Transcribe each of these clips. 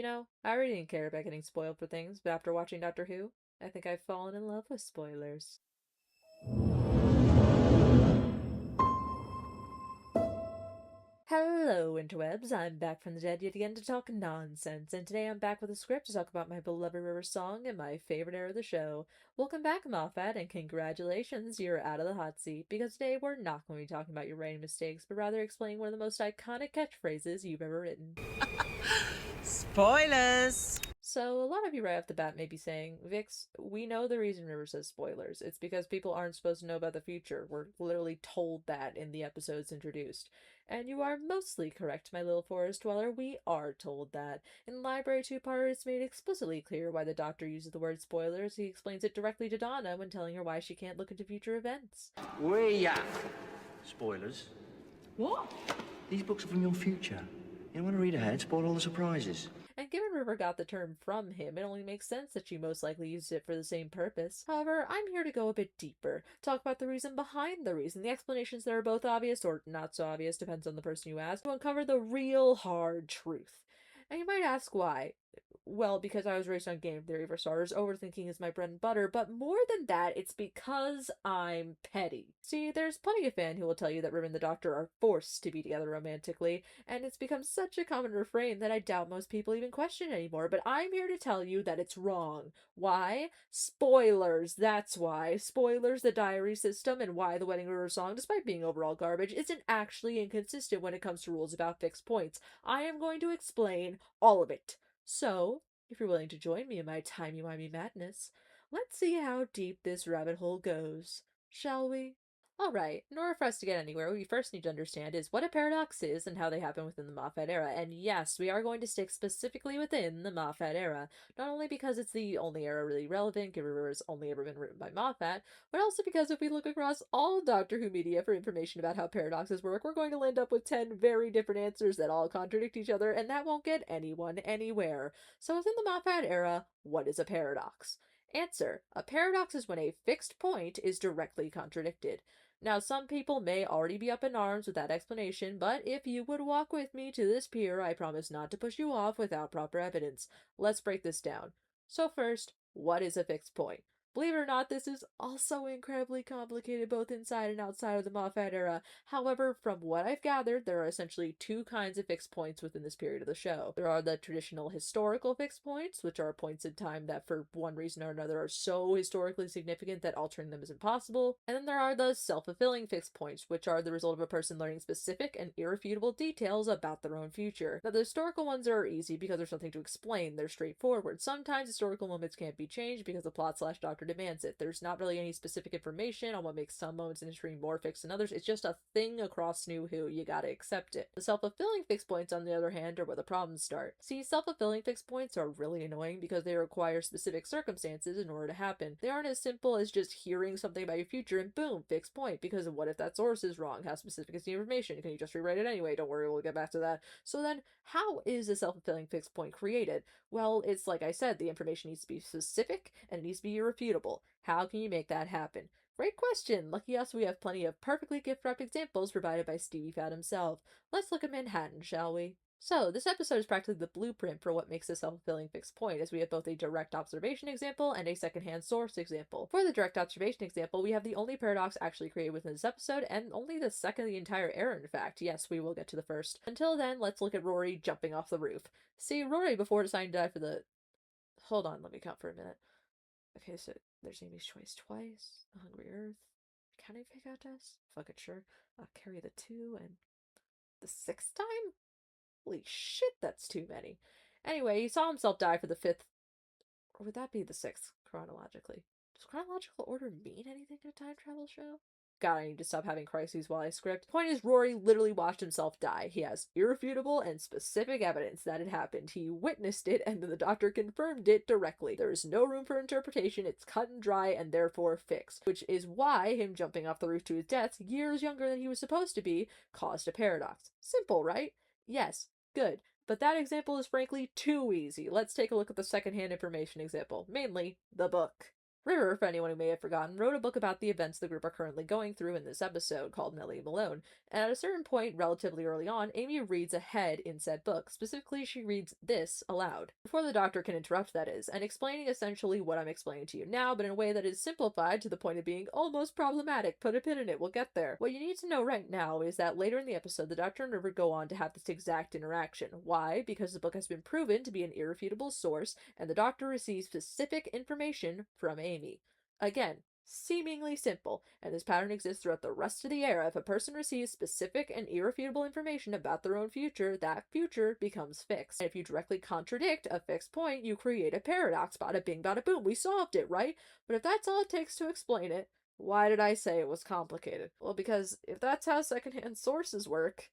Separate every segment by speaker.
Speaker 1: I already didn't care about getting spoiled for things, but after watching Doctor Who, I think I've fallen in love with spoilers. Hello, interwebs. I'm back from the dead yet again to talk nonsense, and today I'm back with a script to talk about my beloved River song and my favorite era of the show. Welcome back, Moffat, and congratulations, you're out of the hot seat, because today we're not going to be talking about your writing mistakes, but rather explaining one of the most iconic catchphrases you've ever written.
Speaker 2: Spoilers!
Speaker 1: So, a lot of you right off the bat may be saying, Vix, we know the reason River says spoilers. It's because people aren't supposed to know about the future. We're literally told that in the episodes introduced. And you are mostly correct, my little forest dweller. We are told that. In Library 2-Part, it's made explicitly clear why the Doctor uses the word spoilers. He explains it directly to Donna when telling her why she can't look into future events.
Speaker 3: Spoilers.
Speaker 2: What?
Speaker 3: These books are from your future. You don't want to read ahead, spoil all the surprises.
Speaker 1: And given River got the term from him, it only makes sense that she most likely used it for the same purpose. However, I'm here to go a bit deeper, talk about the reason behind the reason, the explanations that are both obvious or not so obvious, depends on the person you ask, to uncover the real hard truth. And you might ask why. Well, because I was raised on game theory for starters, overthinking is my bread and butter, but more than that, it's because I'm petty. See, there's plenty of fan who will tell you that River and the Doctor are forced to be together romantically, and it's become such a common refrain that I doubt most people even question it anymore, but I'm here to tell you that it's wrong. Why? Spoilers, that's why. Spoilers, the diary system, and why the Wedding River song, despite being overall garbage, isn't actually inconsistent when it comes to rules about fixed points. I am going to explain all of it. So, if you're willing to join me in my timey-wimey madness, let's see how deep this rabbit hole goes, shall we? Alright, in order for us to get anywhere, what we first need to understand is what a paradox is and how they happen within the Moffat era. And yes, we are going to stick specifically within the Moffat era, not only because it's the only era really relevant, given River's only ever been written by Moffat, but also because if we look across all Doctor Who media for information about how paradoxes work, we're going to land up with 10 very different answers that all contradict each other, and that won't get anyone anywhere. So within the Moffat era, what is a paradox? Answer: a paradox is when a fixed point is directly contradicted. Now, some people may already be up in arms with that explanation, but if you would walk with me to this pier, I promise not to push you off without proper evidence. Let's break this down. So first, what is a fixed point? Believe it or not, this is also incredibly complicated both inside and outside of the Moffat era. However, from what I've gathered, there are essentially two kinds of fixed points within this period of the show. There are the traditional historical fixed points, which are points in time that for one reason or another are so historically significant that altering them is impossible. And then there are the self-fulfilling fixed points, which are the result of a person learning specific and irrefutable details about their own future. Now, the historical ones are easy because there's nothing to explain, they're straightforward. Sometimes historical moments can't be changed because the plot slash doctor demands it. There's not really any specific information on what makes some moments in history more fixed than others. It's just a thing across New Who. You gotta accept it. The self-fulfilling fixed points, on the other hand, are where the problems start. See, self-fulfilling fixed points are really annoying because they require specific circumstances in order to happen. They aren't as simple as just hearing something about your future and boom, fixed point. Because what if that source is wrong? How specific is the information? Can you just rewrite it anyway? Don't worry, we'll get back to that. So then, how is a self-fulfilling fixed point created? Well, it's like I said, the information needs to be specific and it needs to be irrefutable. How can you make that happen? Great question! Lucky us, we have plenty of perfectly gift-wrapped examples provided by Stevie Fad himself. Let's look at Manhattan, shall we? So, this episode is practically the blueprint for what makes a self-fulfilling fixed point, as we have both a direct observation example and a secondhand source example. For the direct observation example, we have the only paradox actually created within this episode, and only the second of the entire era, in fact. Yes, we will get to the first. Until then, let's look at Rory jumping off the roof. See, Rory, before deciding to die for the... Hold on, let me count for a minute. Okay, so there's Amy's Choice twice, The Hungry Earth, Counting Fake Out Test, fuck it, sure, Carry the Two, and the sixth time? Holy shit, that's too many. Anyway, he saw himself die for the fifth, or would that be the sixth, chronologically? Does chronological order mean anything in a time travel show? God, I need to stop having crises while I script. Point is, Rory literally watched himself die. He has irrefutable and specific evidence that it happened. He witnessed it, and the doctor confirmed it directly. There is no room for interpretation, it's cut and dry, and therefore fixed. Which is why him jumping off the roof to his death, years younger than he was supposed to be, caused a paradox. Simple, right? Yes, good. But that example is frankly too easy. Let's take a look at the secondhand information example, mainly the book. River, for anyone who may have forgotten, wrote a book about the events the group are currently going through in this episode called Nellie Malone, and at a certain point, relatively early on, Amy reads ahead in said book. Specifically, she reads this aloud. Before the doctor can interrupt, that is, and explaining essentially what I'm explaining to you now, but in a way that is simplified to the point of being almost problematic. Put a pin in it, we'll get there. What you need to know right now is that later in the episode, the doctor and River go on to have this exact interaction. Why? Because the book has been proven to be an irrefutable source, and the doctor receives specific information from Amy. Again, seemingly simple, and this pattern exists throughout the rest of the era. If a person receives specific and irrefutable information about their own future, that future becomes fixed. And if you directly contradict a fixed point, you create a paradox. Bada bing, bada boom. We solved it, right? But if that's all it takes to explain it, why did I say it was complicated? Well, because if that's how secondhand sources work,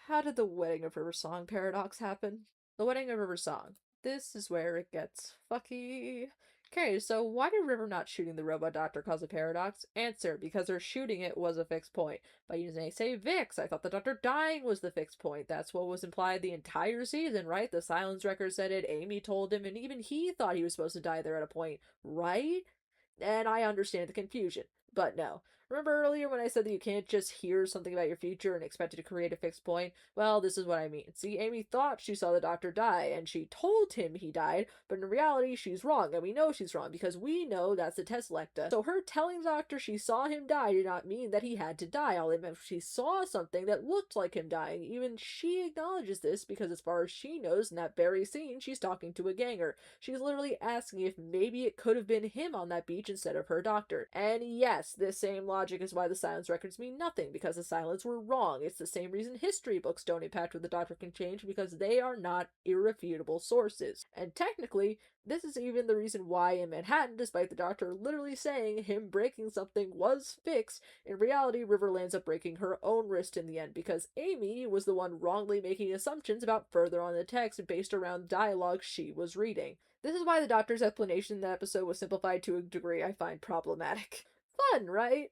Speaker 1: how did the Wedding of River Song paradox happen? The Wedding of River Song. This is where it gets fucky. Okay, so why did River not shooting the robot doctor cause a paradox? Answer, because her shooting it was a fixed point. By using a say Vix, I thought the doctor dying was the fixed point. That's what was implied the entire season, right? The silence record said it, Amy told him, and even he thought he was supposed to die there at a point, right? And I understand the confusion, but no. Remember earlier when I said that you can't just hear something about your future and expect it to create a fixed point? Well, this is what I mean. See, Amy thought she saw the doctor die, and she told him he died, but in reality, she's wrong, and we know she's wrong, because we know that's a tesselecta. So her telling the doctor she saw him die did not mean that he had to die. All it meant was she saw something that looked like him dying. Even she acknowledges this, because as far as she knows, in that very scene, she's talking to a ganger. She's literally asking if maybe it could have been him on that beach instead of her doctor. And yes, this same logic is why the silence records mean nothing, because the silence were wrong. It's the same reason history books don't impact what the doctor can change, because they are not irrefutable sources. And technically, this is even the reason why in Manhattan, despite the doctor literally saying him breaking something was fixed, in reality River lands up breaking her own wrist in the end, because Amy was the one wrongly making assumptions about further on the text based around dialogue she was reading. This is why the doctor's explanation in that episode was simplified to a degree I find problematic. Fun, right?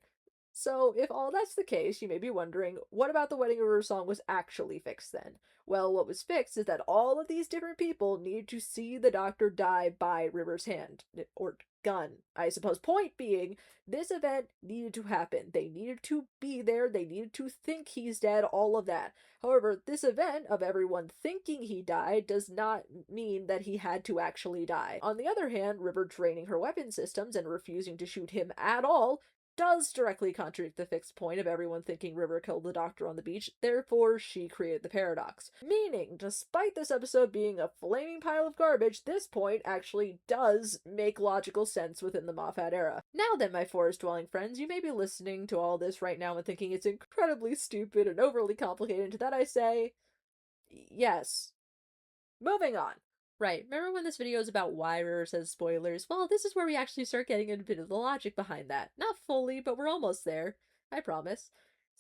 Speaker 1: So, if all that's the case, you may be wondering, what about the Wedding of River Song was actually fixed then? Well, what was fixed is that all of these different people need to see the doctor die by River's hand. Or gun, I suppose. Point being, this event needed to happen. They needed to be there. They needed to think he's dead, all of that. However, this event of everyone thinking he died does not mean that he had to actually die. On the other hand, River draining her weapon systems and refusing to shoot him at all does directly contradict the fixed point of everyone thinking River killed the doctor on the beach, therefore she created the paradox. Meaning, despite this episode being a flaming pile of garbage, this point actually does make logical sense within the Moffat era. Now then, my forest-dwelling friends, you may be listening to all this right now and thinking it's incredibly stupid and overly complicated, and to that I say, yes. Moving on. Right, remember when this video is about why River says spoilers? Well, this is where we actually start getting a bit of the logic behind that. Not fully, but we're almost there. I promise.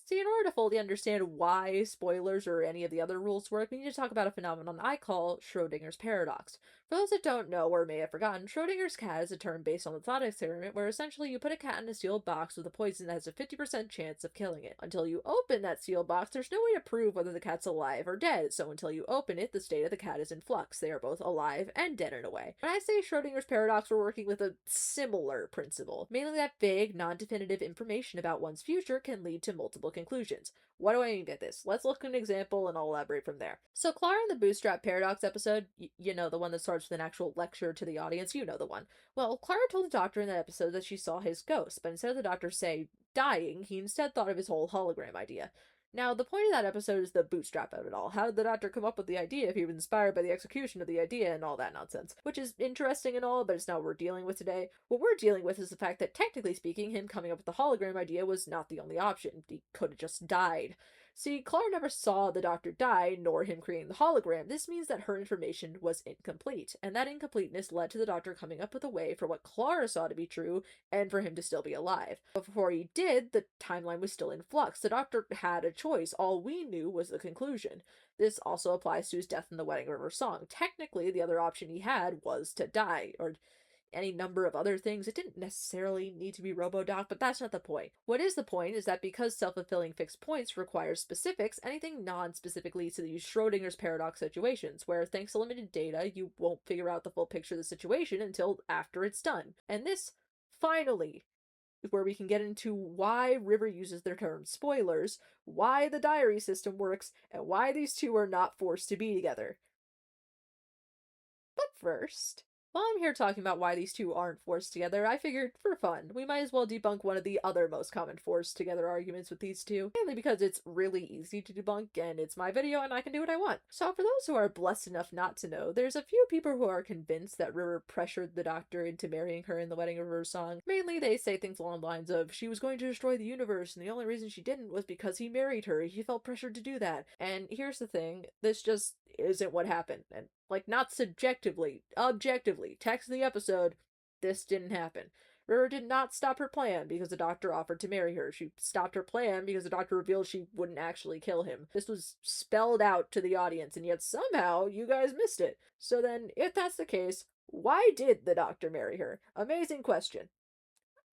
Speaker 1: See, in order to fully understand why spoilers or any of the other rules work, we need to talk about a phenomenon I call Schrodinger's paradox. For those that don't know or may have forgotten, Schrodinger's cat is a term based on the thought experiment where essentially you put a cat in a sealed box with a poison that has a 50% chance of killing it. Until you open that sealed box, there's no way to prove whether the cat's alive or dead, so until you open it, the state of the cat is in flux. They are both alive and dead in a way. When I say Schrodinger's paradox, we're working with a similar principle, mainly that vague, non-definitive information about one's future can lead to multiple conclusions. What do I mean by this? Let's look at an example and I'll elaborate from there. So Clara in the Bootstrap Paradox episode, you know, the one that starts with an actual lecture to the audience, you know the one. Well, Clara told the doctor in that episode that she saw his ghost, but instead of the doctor say dying, he instead thought of his whole hologram idea. Now, the point of that episode is the bootstrap of it all. How did the doctor come up with the idea if he was inspired by the execution of the idea and all that nonsense? Which is interesting and all, but it's not what we're dealing with today. What we're dealing with is the fact that, technically speaking, him coming up with the hologram idea was not the only option. He could have just died. See, Clara never saw the doctor die, nor him creating the hologram. This means that her information was incomplete, and that incompleteness led to the doctor coming up with a way for what Clara saw to be true, and for him to still be alive. But before he did, the timeline was still in flux. The doctor had a choice. All we knew was the conclusion. This also applies to his death in the Wedding River Song. Technically, the other option he had was to die, or any number of other things. It didn't necessarily need to be RoboDoc, but that's not the point. What is the point is that because self-fulfilling fixed points requires specifics, anything non-specific leads to these Schrodinger's paradox situations, where thanks to limited data, you won't figure out the full picture of the situation until after it's done. And this finally, where we can get into why River uses their term spoilers, why the diary system works, and why these two are not forced to be together. But first, while I'm here talking about why these two aren't forced together, I figured, for fun, we might as well debunk one of the other most common forced together arguments with these two, mainly because it's really easy to debunk and it's my video and I can do what I want. So for those who are blessed enough not to know, there's a few people who are convinced that River pressured the Doctor into marrying her in the Wedding of River song. Mainly they say things along the lines of, she was going to destroy the universe and the only reason she didn't was because he married her, he felt pressured to do that. And here's the thing, this just isn't what happened. And like, not subjectively, objectively, text the episode, this didn't happen. River did not stop her plan because the Doctor offered to marry her. She stopped her plan because the Doctor revealed she wouldn't actually kill him. This was spelled out to the audience, and yet somehow you guys missed it. So then, if that's the case, why did the Doctor marry her? Amazing question.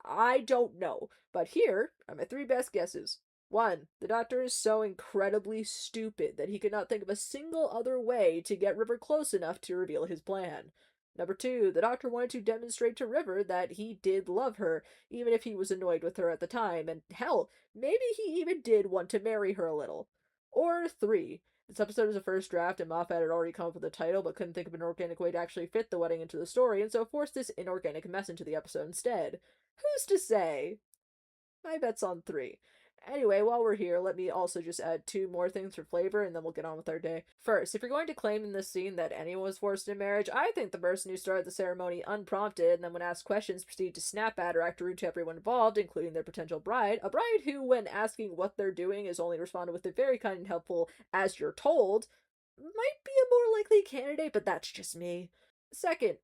Speaker 1: I don't know, but here are my three best guesses. 1. The Doctor is so incredibly stupid that he could not think of a single other way to get River close enough to reveal his plan. Number 2, the Doctor wanted to demonstrate to River that he did love her, even if he was annoyed with her at the time, and hell, maybe he even did want to marry her a little. Or 3, this episode is a first draft and Moffat had already come up with a title but couldn't think of an organic way to actually fit the wedding into the story, and so forced this inorganic mess into the episode instead. Who's to say? My bet's on 3. Anyway, while we're here, let me also just add 2 more things for flavor and then we'll get on with our day. First, if you're going to claim in this scene that anyone was forced into marriage, I think the person who started the ceremony unprompted and then when asked questions proceeded to snap at or act rude to everyone involved, including their potential bride, a bride who, when asking what they're doing, is only responded with a very kind and helpful, as you're told, might be a more likely candidate, but that's just me. Second,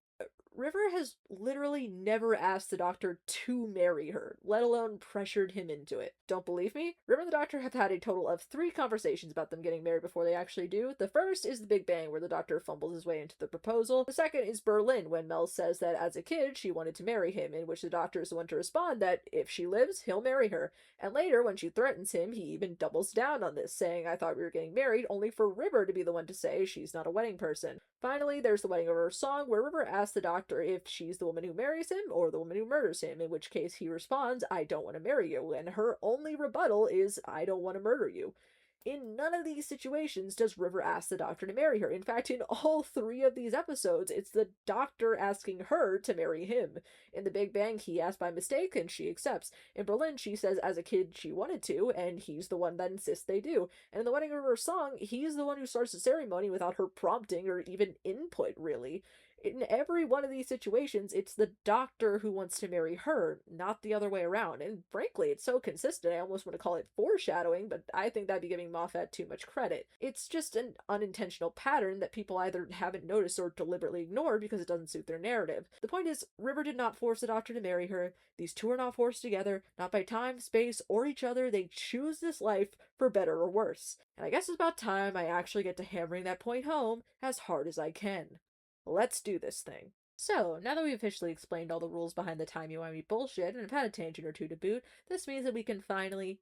Speaker 1: River has literally never asked the Doctor to marry her, let alone pressured him into it. Don't believe me? River and the Doctor have had a total of 3 conversations about them getting married before they actually do. The first is the Big Bang, where the Doctor fumbles his way into the proposal. The second is Berlin, when Mel says that as a kid she wanted to marry him, in which the Doctor is the one to respond that if she lives, he'll marry her. And later, when she threatens him, he even doubles down on this, saying, I thought we were getting married, only for River to be the one to say she's not a wedding person. Finally, there's the Wedding of River song, where River asks the Doctor if she's the woman who marries him or the woman who murders him, in which case he responds, I don't want to marry you, and her only rebuttal is, I don't want to murder you. In none of these situations does River ask the Doctor to marry her. In fact, in all 3 of these episodes, it's the Doctor asking her to marry him. In The Big Bang, he asked by mistake, and she accepts. In Berlin, she says as a kid she wanted to, and he's the one that insists they do. And in the Wedding of Her song, he's the one who starts the ceremony without her prompting or even input, really. In every one of these situations, it's the Doctor who wants to marry her, not the other way around. And frankly, it's so consistent, I almost want to call it foreshadowing, but I think that'd be giving Moffat too much credit. It's just an unintentional pattern that people either haven't noticed or deliberately ignored because it doesn't suit their narrative. The point is, River did not force the Doctor to marry her. These two are not forced together, not by time, space, or each other. They choose this life for better or worse. And I guess it's about time I actually get to hammering that point home as hard as I can. Let's do this thing. So, now that we've officially explained all the rules behind the timey-wimey bullshit and have had a tangent or two to boot, this means that we can finally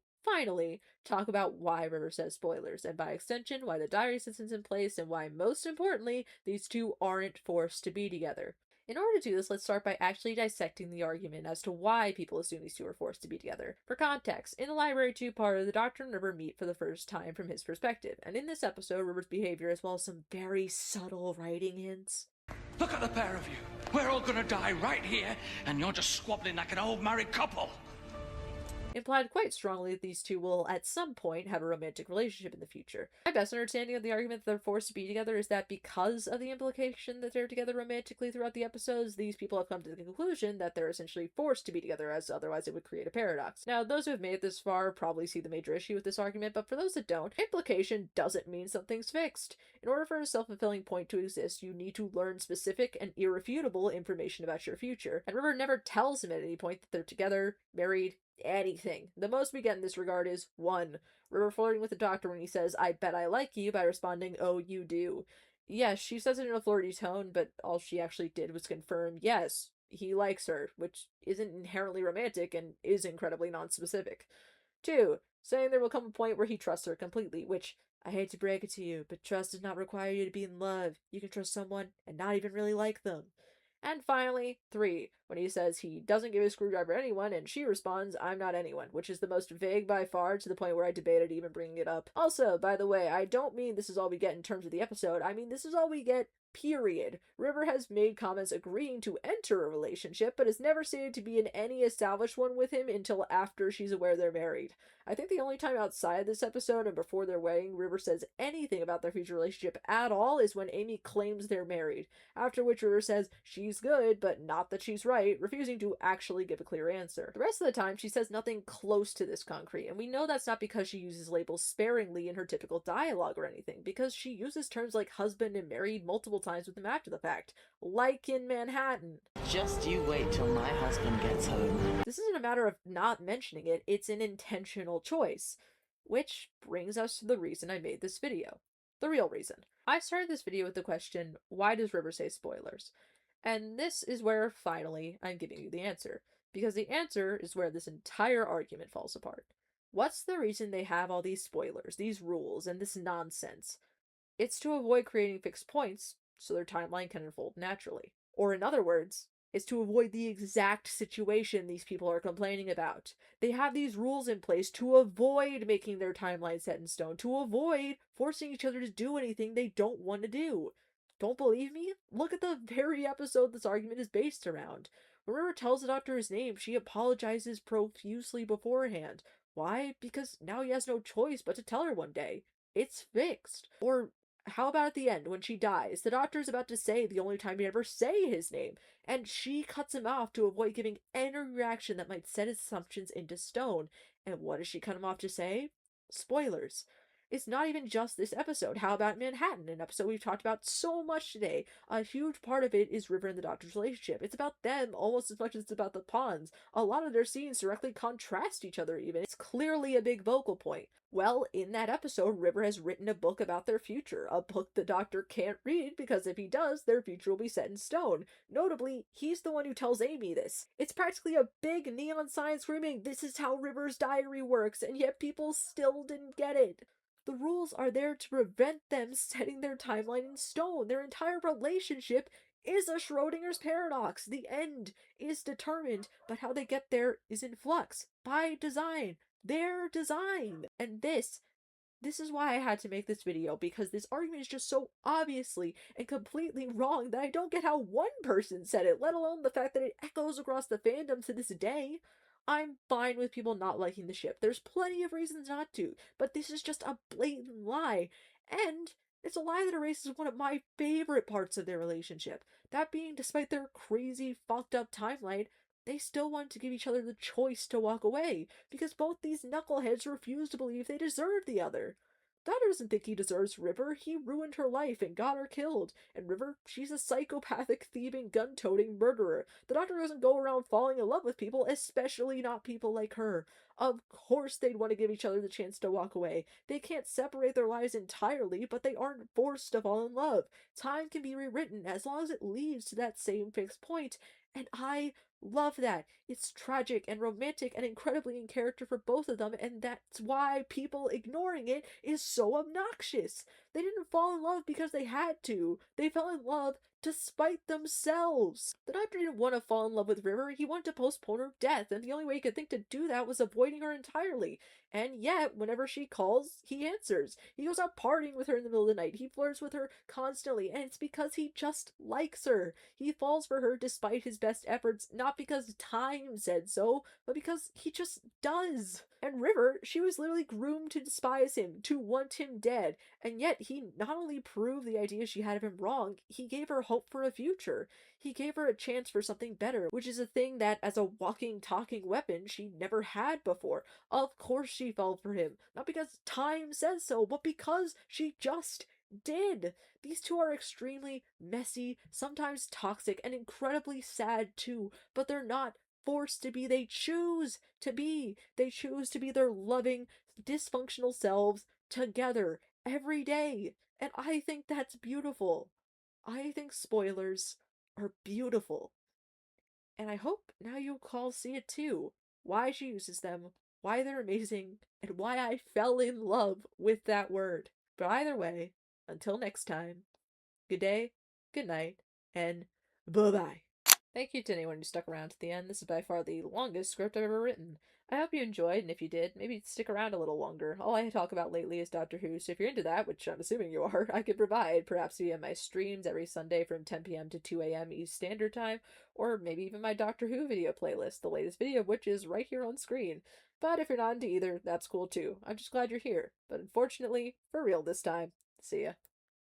Speaker 1: talk about why River says spoilers, and by extension, why the diary system's in place, and why, most importantly, these two aren't forced to be together. In order to do this, let's start by actually dissecting the argument as to why people assume these two are forced to be together. For context, in the Library 2-parter, the Doctor and River meet for the first time from his perspective, and in this episode, River's behavior as well as some very subtle writing hints.
Speaker 2: Look at the pair of you. We're all gonna die right here, and you're just squabbling like an old married couple.
Speaker 1: Implied quite strongly that these two will at some point have a romantic relationship in the future. My best understanding of the argument that they're forced to be together is that because of the implication that they're together romantically throughout the episodes, these people have come to the conclusion that they're essentially forced to be together, as otherwise it would create a paradox. Now, those who have made it this far probably see the major issue with this argument, but for those that don't, implication doesn't mean something's fixed. In order for a self-fulfilling point to exist, you need to learn specific and irrefutable information about your future, and River never tells him at any point that they're together, married, anything. The most we get in this regard is 1. River flirting with the Doctor when he says, I bet I like you, by responding, oh, you do. Yes, she says it in a flirty tone, but all she actually did was confirm, yes, he likes her, which isn't inherently romantic and is incredibly non-specific. 2. Saying there will come a point where he trusts her completely, which, I hate to break it to you, but trust does not require you to be in love. You can trust someone and not even really like them. And finally, 3, when he says he doesn't give a screwdriver to anyone, and she responds, I'm not anyone, which is the most vague by far, to the point where I debated even bringing it up. Also, by the way, I don't mean this is all we get in terms of the episode, I mean this is all we get, period. River has made comments agreeing to enter a relationship, but is never stated to be in any established one with him until after she's aware they're married. I think the only time outside this episode and before their wedding River says anything about their future relationship at all is when Amy claims they're married, after which River says she's good, but not that she's right, refusing to actually give a clear answer. The rest of the time, she says nothing close to this concrete, and we know that's not because she uses labels sparingly in her typical dialogue or anything, because she uses terms like husband and married multiple times with them after the fact, like in Manhattan.
Speaker 4: Just you wait till my husband gets home.
Speaker 1: This isn't a matter of not mentioning it, it's an intentional choice. Which brings us to the reason I made this video. The real reason. I started this video with the question, why does River say spoilers? And this is where, finally, I'm giving you the answer. Because the answer is where this entire argument falls apart. What's the reason they have all these spoilers, these rules, and this nonsense? It's to avoid creating fixed points, so their timeline can unfold naturally. Or in other words, it's to avoid the exact situation these people are complaining about. They have these rules in place to avoid making their timeline set in stone, to avoid forcing each other to do anything they don't want to do. Don't believe me? Look at the very episode this argument is based around. When River tells the doctor his name, she apologizes profusely beforehand. Why? Because now he has no choice but to tell her one day. It's fixed. Or how about at the end, when she dies? The doctor's about to say the only time he'd ever say his name, and she cuts him off to avoid giving any reaction that might set his assumptions into stone. And what does she cut him off to say? Spoilers. It's not even just this episode. How about Manhattan, an episode we've talked about so much today? A huge part of it is River and the Doctor's relationship. It's about them almost as much as it's about the pawns. A lot of their scenes directly contrast each other even. It's clearly a big vocal point. Well, in that episode, River has written a book about their future. A book the Doctor can't read because if he does, their future will be set in stone. Notably, he's the one who tells Amy this. It's practically a big neon sign screaming, "This is how River's diary works," and yet people still didn't get it. The rules are there to prevent them setting their timeline in stone. Their entire relationship is a Schrodinger's paradox. The end is determined, but how they get there is in flux. By design. Their design. And this is why I had to make this video, because this argument is just so obviously and completely wrong that I don't get how one person said it, let alone the fact that it echoes across the fandom to this day. I'm fine with people not liking the ship. There's plenty of reasons not to, but this is just a blatant lie. And it's a lie that erases one of my favorite parts of their relationship. That being, despite their crazy, fucked up timeline, they still want to give each other the choice to walk away, because both these knuckleheads refuse to believe they deserve the other. Doctor doesn't think he deserves River. He ruined her life and got her killed. And River, she's a psychopathic, thieving, gun-toting murderer. The Doctor doesn't go around falling in love with people, especially not people like her. Of course they'd want to give each other the chance to walk away. They can't separate their lives entirely, but they aren't forced to fall in love. Time can be rewritten as long as it leads to that same fixed point. And I love that. It's tragic and romantic and incredibly in character for both of them, and that's why people ignoring it is so obnoxious. They didn't fall in love because they had to. They fell in love to spite themselves. The Doctor didn't want to fall in love with River. He wanted to postpone her death, and the only way he could think to do that was avoiding her entirely. And yet, whenever she calls, he answers. He goes out partying with her in the middle of the night. He flirts with her constantly, and it's because he just likes her. He falls for her despite his best efforts, not because time said so, but because he just does. And River, she was literally groomed to despise him, to want him dead, and yet he not only proved the idea she had of him wrong, he gave her hope for a future. He gave her a chance for something better, which is a thing that, as a walking, talking weapon, she never had before. Of course she fell for him, not because time says so, but because she just did. These two are extremely messy, sometimes toxic, and incredibly sad too, but they're not forced to be. They choose to be. They choose to be their loving, dysfunctional selves together every day. And I think that's beautiful. I think spoilers are beautiful. And I hope now you'll all see it too. Why she uses them, why they're amazing, and why I fell in love with that word. But either way, until next time, good day, good night, and bye-bye. Thank you to anyone who stuck around to the end. This is by far the longest script I've ever written. I hope you enjoyed, and if you did, maybe stick around a little longer. All I talk about lately is Doctor Who, so if you're into that, which I'm assuming you are, I could provide, perhaps via my streams every Sunday from 10 p.m. to 2 a.m. East Standard Time, or maybe even my Doctor Who video playlist, the latest video of which is right here on screen. But if you're not into either, that's cool too. I'm just glad you're here. But unfortunately, for real this time. See ya.